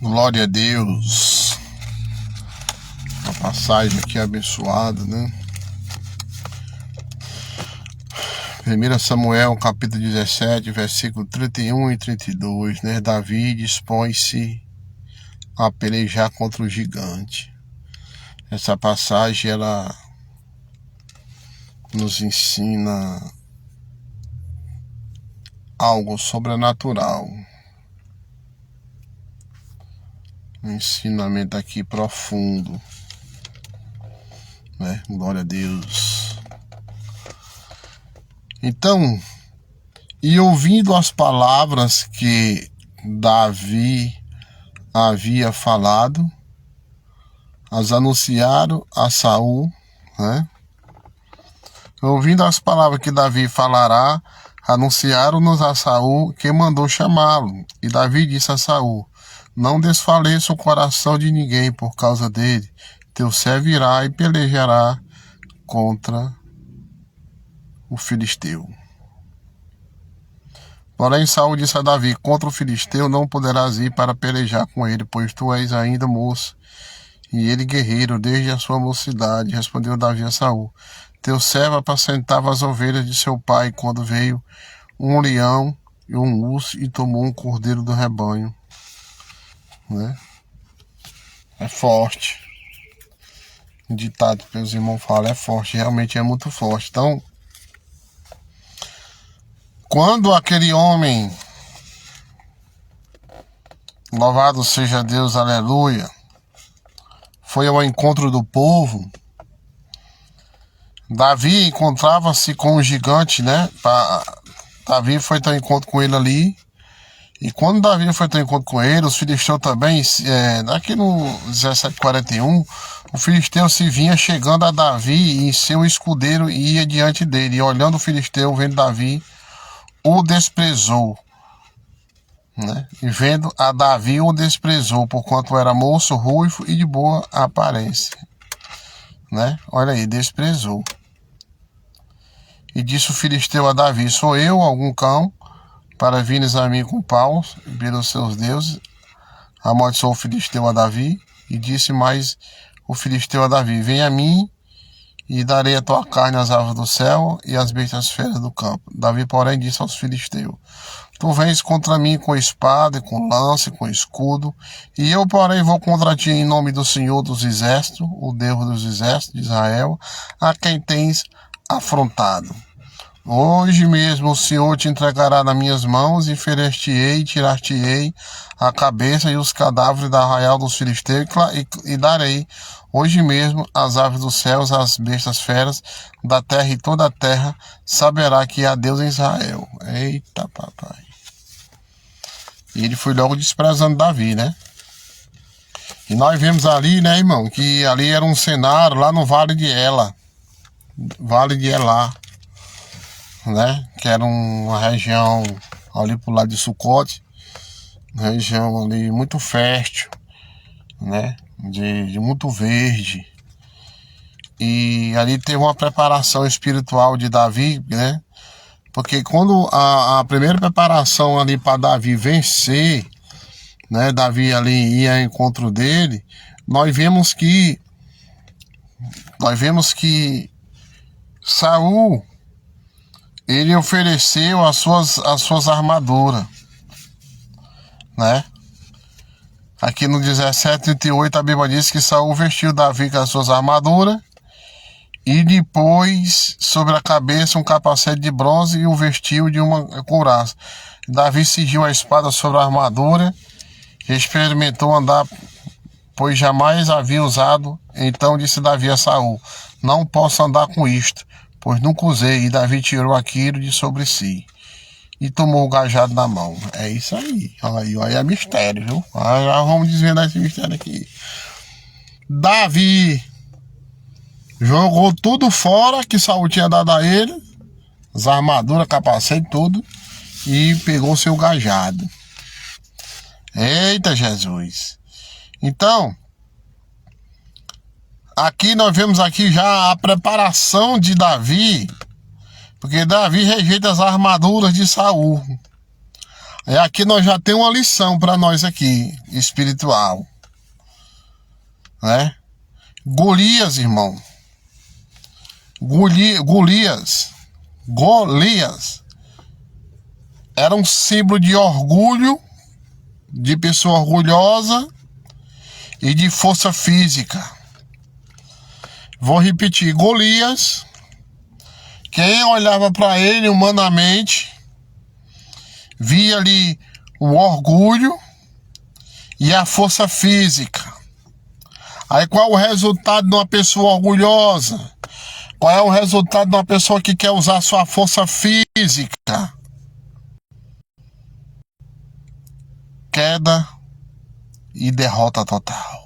Glória a Deus. Uma passagem aqui abençoada, né? 1 Samuel, capítulo 17, versículo 31 e 32, né? Davi dispõe-se a pelejar contra o gigante. Essa passagem, ela nos ensina algo sobrenatural. Um ensinamento aqui profundo, né? Glória a Deus. Então, e ouvindo as palavras que Davi havia falado, as anunciaram a Saul, né? Ouvindo as palavras que Davi falará, anunciaram-nos a Saul, que mandou chamá-lo. E Davi disse a Saul: não desfaleça o coração de ninguém por causa dele. Teu servo irá e pelejará contra o filisteu. Porém Saul disse a Davi: contra o filisteu não poderás ir para pelejar com ele, pois tu és ainda moço, e ele guerreiro desde a sua mocidade. Respondeu Davi a Saul: teu servo apacentava as ovelhas de seu pai, quando veio um leão e um urso e tomou um cordeiro do rebanho. Né? É forte. O ditado que meus irmãos falam é forte, realmente é muito forte. Então, quando aquele homem, louvado seja Deus, aleluia, foi ao encontro do povo, Davi encontrava-se com o gigante, né? Davi foi ter um encontro com ele ali. E quando Davi foi ter um encontro com ele, os filisteus também, aqui no 17:41, o filisteu se vinha chegando a Davi e seu escudeiro ia diante dele. E olhando o filisteu, vendo Davi, o desprezou. Né? E vendo a Davi, o desprezou, porquanto era moço, ruivo e de boa aparência. Né? Olha aí, desprezou. E disse o filisteu a Davi: sou eu algum cão, para vires a mim com paus pelos seus deuses? Amaldiçoou o filisteu a Davi. E disse mais o filisteu a Davi: vem a mim, e darei a tua carne às aves do céu e às bestas feras do campo. Davi, porém, disse aos filisteus: tu vens contra mim com espada, e com lança, e com escudo, e eu, porém, vou contra ti em nome do Senhor dos Exércitos, o Deus dos Exércitos de Israel, a quem tens afrontado. Hoje mesmo o Senhor te entregará nas minhas mãos, e ferir-te-ei e tirar-te-ei a cabeça e os cadáveres da arraial dos filisteus, e darei hoje mesmo as aves dos céus, as bestas feras da terra, e toda a terra saberá que há Deus em Israel. Eita, papai. E ele foi logo desprezando Davi, né? E nós vemos ali, né, irmão, que ali era um cenário lá no Vale de Ela. Vale de Elá. Né? Que era uma região ali pro lado de Sucote. Região ali muito fértil, né? De muito verde. E ali teve uma preparação espiritual de Davi, né? Porque quando a primeira preparação ali para Davi vencer, né? Davi ali ia ao encontro dele, nós vemos que Saul, ele ofereceu as suas armaduras, né? Aqui no 17:38 a Bíblia diz que Saul vestiu Davi com as suas armaduras e depois sobre a cabeça um capacete de bronze e o vestiu de uma couraça. Davi cingiu a espada sobre a armadura e experimentou andar, pois jamais havia usado. Então disse Davi a Saul: não posso andar com isto, pois nunca usei. E Davi tirou aquilo de sobre si e tomou o cajado na mão. É isso aí. Aí é mistério, viu? Já vamos desvendar esse mistério aqui. Davi jogou tudo fora que Saul tinha dado a ele, as armaduras, capacete, tudo, e pegou seu cajado. Eita Jesus! Então, aqui nós vemos aqui já a preparação de Davi, porque Davi rejeita as armaduras de Saul. E aqui nós já temos uma lição para nós aqui, espiritual, né? Golias, irmão. Golias era um símbolo de orgulho, de pessoa orgulhosa e de força física. Vou repetir, Golias, quem olhava para ele humanamente, via ali o orgulho e a força física. Aí qual é o resultado de uma pessoa orgulhosa? Qual é o resultado de uma pessoa que quer usar sua força física? Queda e derrota total.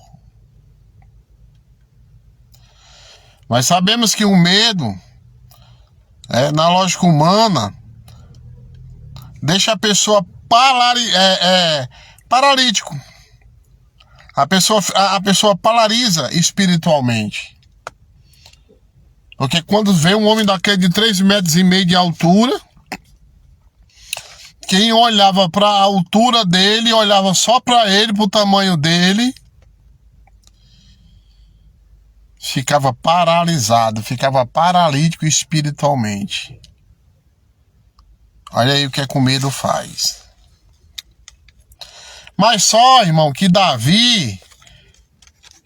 Mas sabemos que o medo, na lógica humana, deixa a pessoa paralítico. A pessoa paralisa espiritualmente. Porque quando vê um homem daquele de 3,5 metros de altura, quem olhava para a altura dele, olhava só para ele, para o tamanho dele, ficava paralisado, ficava paralítico espiritualmente. Olha aí o que é que o medo faz. Mas só, irmão, que Davi,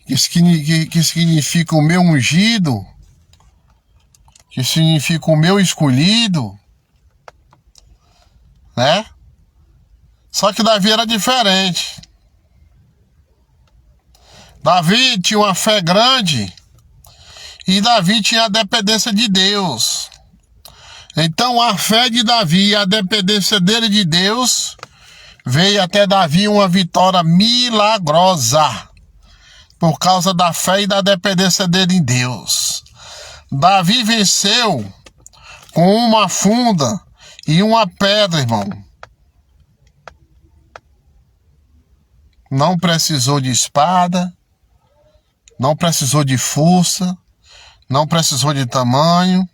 que significa o meu ungido, que significa o meu escolhido, né? Só que Davi era diferente. Davi tinha uma fé grande e Davi tinha a dependência de Deus. Então a fé de Davi e a dependência dele de Deus veio até Davi uma vitória milagrosa por causa da fé e da dependência dele em Deus. Davi venceu com uma funda e uma pedra, irmão. Não precisou de espada, não precisou de força, não precisou de tamanho.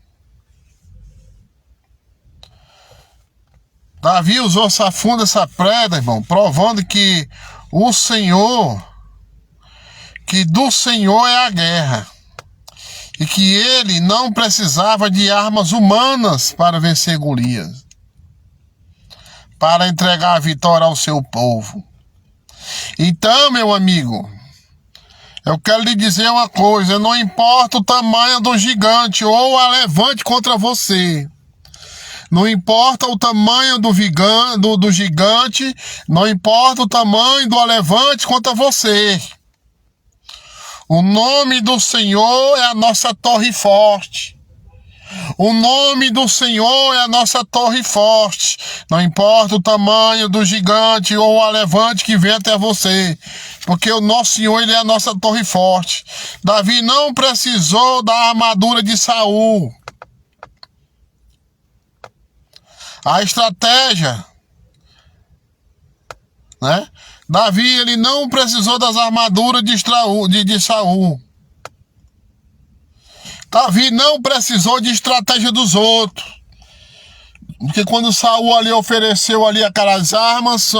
Davi usou essa funda, essa pedra, irmão, provando que o Senhor, que do Senhor é a guerra. E que ele não precisava de armas humanas para vencer Golias, para entregar a vitória ao seu povo. Então, meu amigo, eu quero lhe dizer uma coisa, não importa o tamanho do gigante ou a levante contra você. Não importa o tamanho do gigante, não importa o tamanho do levante contra você. O nome do Senhor é a nossa torre forte. O nome do Senhor é a nossa torre forte. Não importa o tamanho do gigante ou o levante que vem até você. Porque o nosso Senhor, ele é a nossa torre forte. Davi não precisou da armadura de Saul. A estratégia, né? Davi, ele não precisou das armaduras de Saul. Davi não precisou de estratégia dos outros. Porque quando Saul ali ofereceu ali aquelas armas,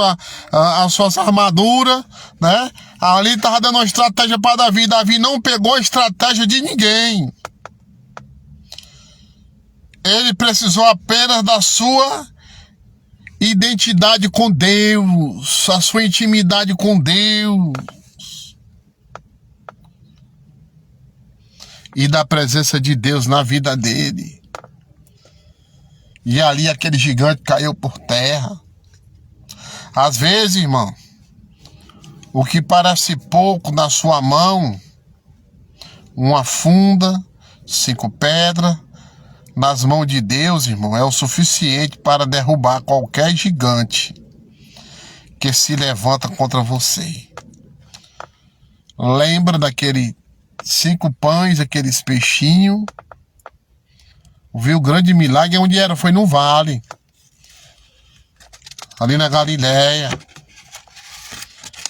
as suas armaduras, né? Ali estava dando uma estratégia para Davi. Davi não pegou a estratégia de ninguém. Ele precisou apenas da sua identidade com Deus, a sua intimidade com Deus e da presença de Deus na vida dele. E ali aquele gigante caiu por terra. Às vezes, irmão, o que parece pouco na sua mão, uma funda, 5 pedras, nas mãos de Deus, irmão, é o suficiente para derrubar qualquer gigante que se levanta contra você. Lembra daquele 5 pães, aqueles peixinhos? Viu o grande milagre onde era? Foi no vale. Ali na Galileia.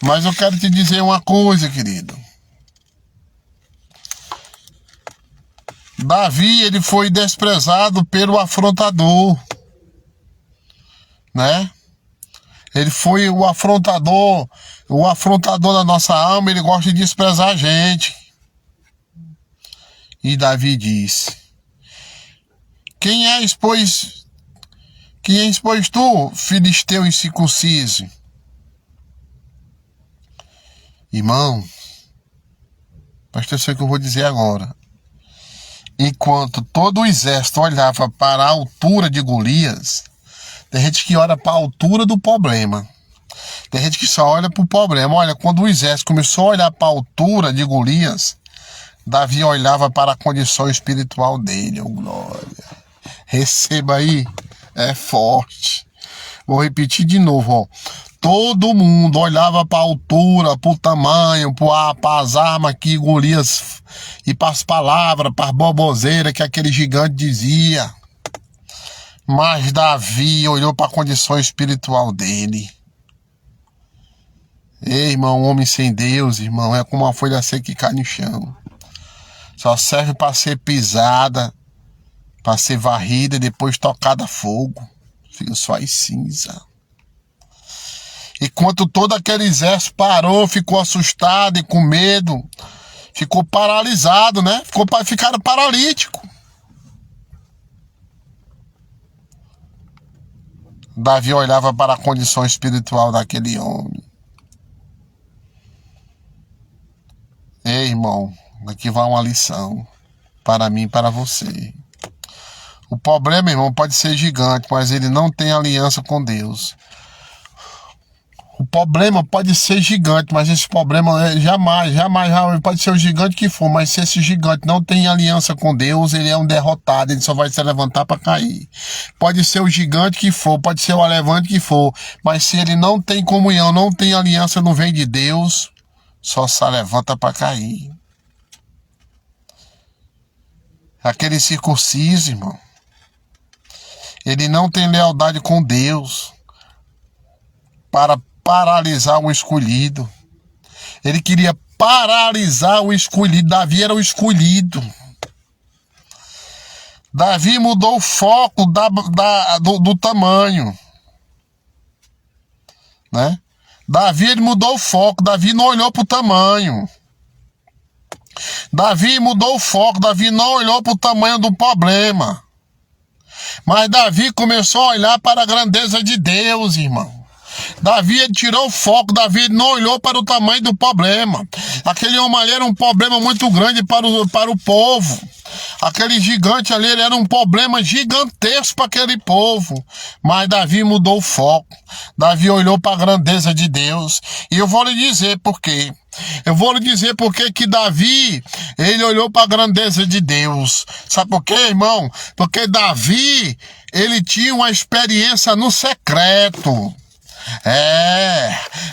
Mas eu quero te dizer uma coisa, querido. Davi, ele foi desprezado pelo afrontador, né? Ele foi o afrontador da nossa alma. Ele gosta de desprezar a gente. E Davi disse: Quem és, pois tu, filisteu incircunciso? Irmão, presta atenção que eu vou dizer agora. Enquanto todo o exército olhava para a altura de Golias, tem gente que olha para a altura do problema. Tem gente que só olha para o problema. Olha, quando o exército começou a olhar para a altura de Golias, Davi olhava para a condição espiritual dele. Oh, glória. Receba aí. É forte. Vou repetir de novo, ó. Todo mundo olhava para a altura, para o tamanho, para as armas que Golias e para as palavras, para as boboseiras que aquele gigante dizia. Mas Davi olhou para a condição espiritual dele. Ei, irmão, homem sem Deus, irmão, é como uma folha seca que cai no chão. Só serve para ser pisada, para ser varrida e depois tocada a fogo. Fica só em cinza. Enquanto todo aquele exército parou, ficou assustado e com medo, ficou paralisado, né? Ficaram paralíticos. Davi olhava para a condição espiritual daquele homem. Ei, irmão, aqui vai uma lição para mim e para você. O problema, irmão, pode ser gigante, mas ele não tem aliança com Deus. O problema pode ser gigante, mas esse problema jamais pode ser o gigante que for, mas se esse gigante não tem aliança com Deus, ele é um derrotado, ele só vai se levantar para cair. Pode ser o gigante que for, pode ser o elefante que for, mas se ele não tem comunhão, não tem aliança, não vem de Deus, só se levanta para cair. Aquele circunciso, irmão, ele não tem lealdade com Deus para paralisar o escolhido. Ele queria paralisar o escolhido. Davi era o escolhido. Davi mudou o foco do tamanho, né? Davi ele mudou o foco. Davi não olhou para o tamanho. Davi mudou o foco. Davi não olhou para o tamanho do problema. Mas Davi começou a olhar para a grandeza de Deus, irmão. Davi ele tirou o foco. Davi não olhou para o tamanho do problema. Aquele homem ali era um problema muito grande para o povo. Aquele gigante ali ele era um problema gigantesco para aquele povo. Mas Davi mudou o foco. Davi olhou para a grandeza de Deus. E eu vou lhe dizer por quê. Eu vou lhe dizer por que Davi, ele olhou para a grandeza de Deus. Sabe por quê, irmão? Porque Davi, ele tinha uma experiência no secreto.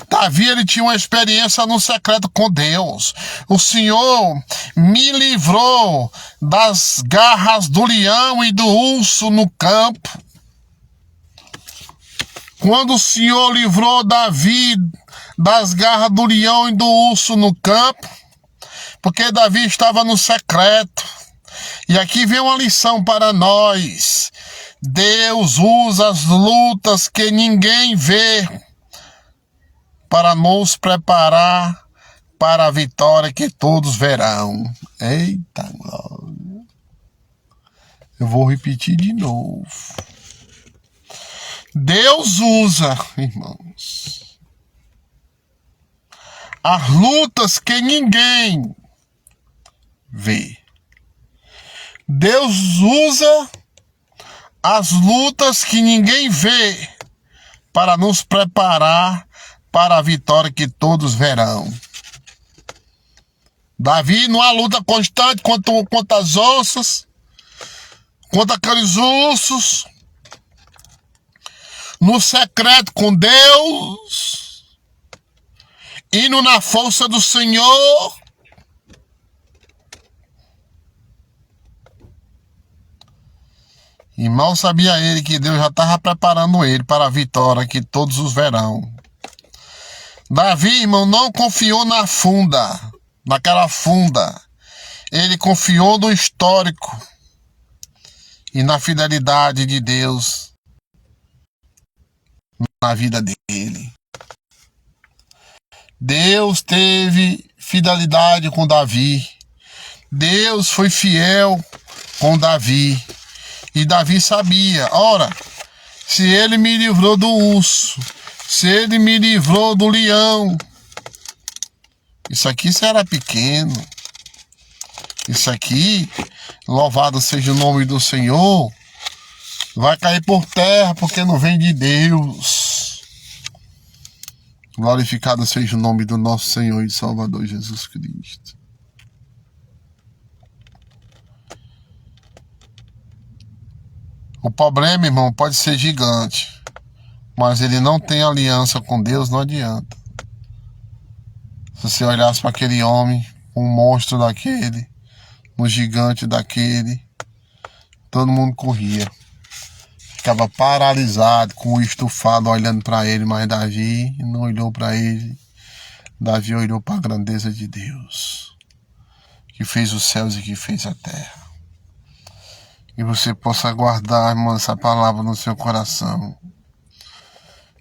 Davi ele tinha uma experiência no secreto com Deus. O Senhor me livrou das garras do leão e do urso no campo. Quando o Senhor livrou Davi das garras do leão e do urso no campo, porque Davi estava no secreto. E aqui vem uma lição para nós. Deus usa as lutas que ninguém vê para nos preparar para a vitória que todos verão. Eita glória! Eu vou repetir de novo. Deus usa, irmãos, as lutas que ninguém vê. Deus usa as lutas que ninguém vê para nos preparar para a vitória que todos verão. Davi, numa luta constante contra as onças, contra aqueles ursos, no secreto com Deus, indo na força do Senhor. Irmão, sabia ele que Deus já estava preparando ele para a vitória que todos os verão. Davi, irmão, não confiou naquela funda. Ele confiou no histórico e na fidelidade de Deus. na vida dele. Deus teve fidelidade com Davi. Deus foi fiel com Davi. E Davi sabia, ora, se ele me livrou do urso, se ele me livrou do leão, isso aqui será pequeno. Isso aqui, louvado seja o nome do Senhor, vai cair por terra porque não vem de Deus. Glorificado seja o nome do nosso Senhor e Salvador Jesus Cristo. O problema, irmão, pode ser gigante, mas ele não tem aliança com Deus, não adianta. Se você olhasse para aquele homem, um monstro daquele, um gigante daquele, todo mundo corria. Ficava paralisado, com o estufado olhando para ele, mas Davi não olhou para ele. Davi olhou para a grandeza de Deus, que fez os céus e que fez a terra. E você possa guardar, irmão, essa palavra no seu coração.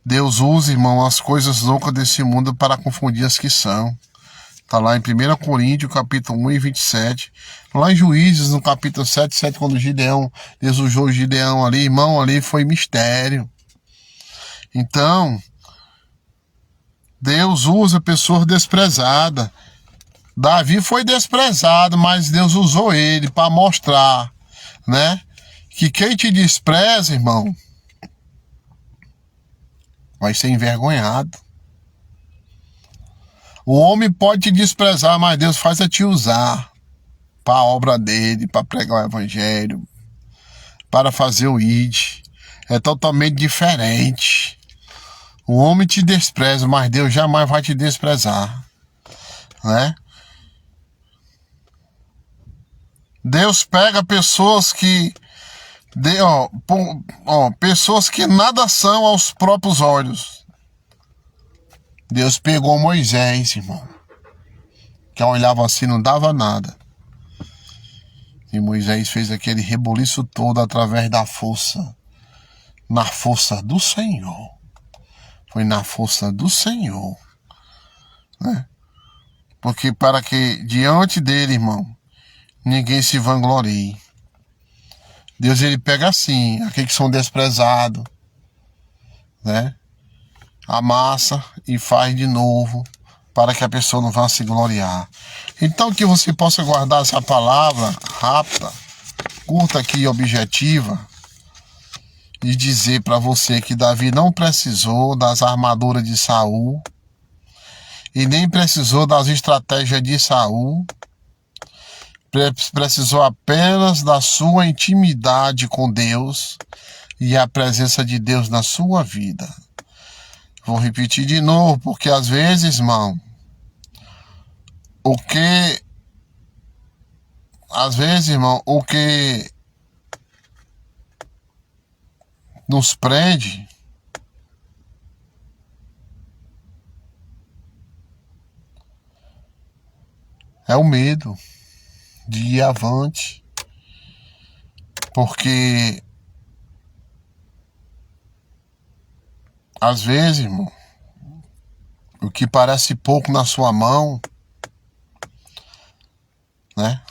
Deus usa, irmão, as coisas loucas desse mundo para confundir as que são. Está lá em 1 Coríntios, capítulo 1 e 27. Lá em Juízes, no capítulo 7, quando Deus usou o Gideão ali, irmão, ali foi mistério. Então, Deus usa pessoas desprezadas. Davi foi desprezado, mas Deus usou ele para mostrar, né, que quem te despreza, irmão, vai ser envergonhado. O homem pode te desprezar, mas Deus faz é te usar para a obra dele, para pregar o evangelho, para fazer o ID. É totalmente diferente. O homem te despreza, mas Deus jamais vai te desprezar, né? Deus pega pessoas que pessoas que nada são aos próprios olhos. Deus pegou Moisés, irmão, que olhava assim, não dava nada. E Moisés fez aquele rebuliço todo através da força, na força do Senhor. Foi na força do Senhor, né? Porque para que diante dele, irmão, ninguém se vanglorie. Deus, ele pega assim, aqueles que são desprezados, né? Amassa e faz de novo, para que a pessoa não vá se gloriar. Então, que você possa guardar essa palavra rápida, curta aqui e objetiva, e dizer para você que Davi não precisou das armaduras de Saul, e nem precisou das estratégias de Saul, precisou apenas da sua intimidade com Deus e a presença de Deus na sua vida. Vou repetir de novo, porque às vezes, irmão, o que nos prende é o medo de ir avante, porque às vezes, irmão, o que parece pouco na sua mão, né,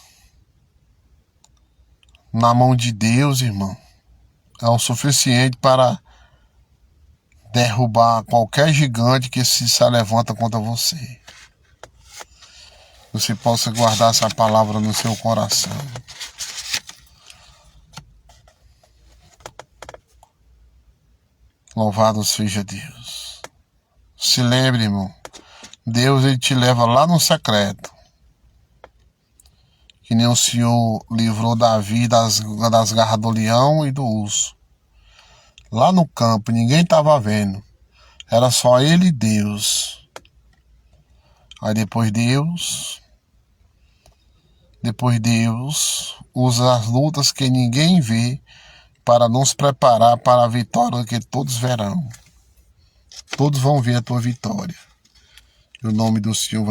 na mão de Deus, irmão, é o suficiente para derrubar qualquer gigante que se levanta contra você. Você possa guardar essa palavra no seu coração. Louvado seja Deus. Se lembre, irmão, Deus, ele te leva lá no secreto. Que nem o Senhor livrou Davi das garras do leão e do urso. Lá no campo, ninguém estava vendo. Era só ele e Deus. Aí depois Deus usa as lutas que ninguém vê para nos preparar para a vitória que todos verão. Todos vão ver a tua vitória. E o nome do Senhor vai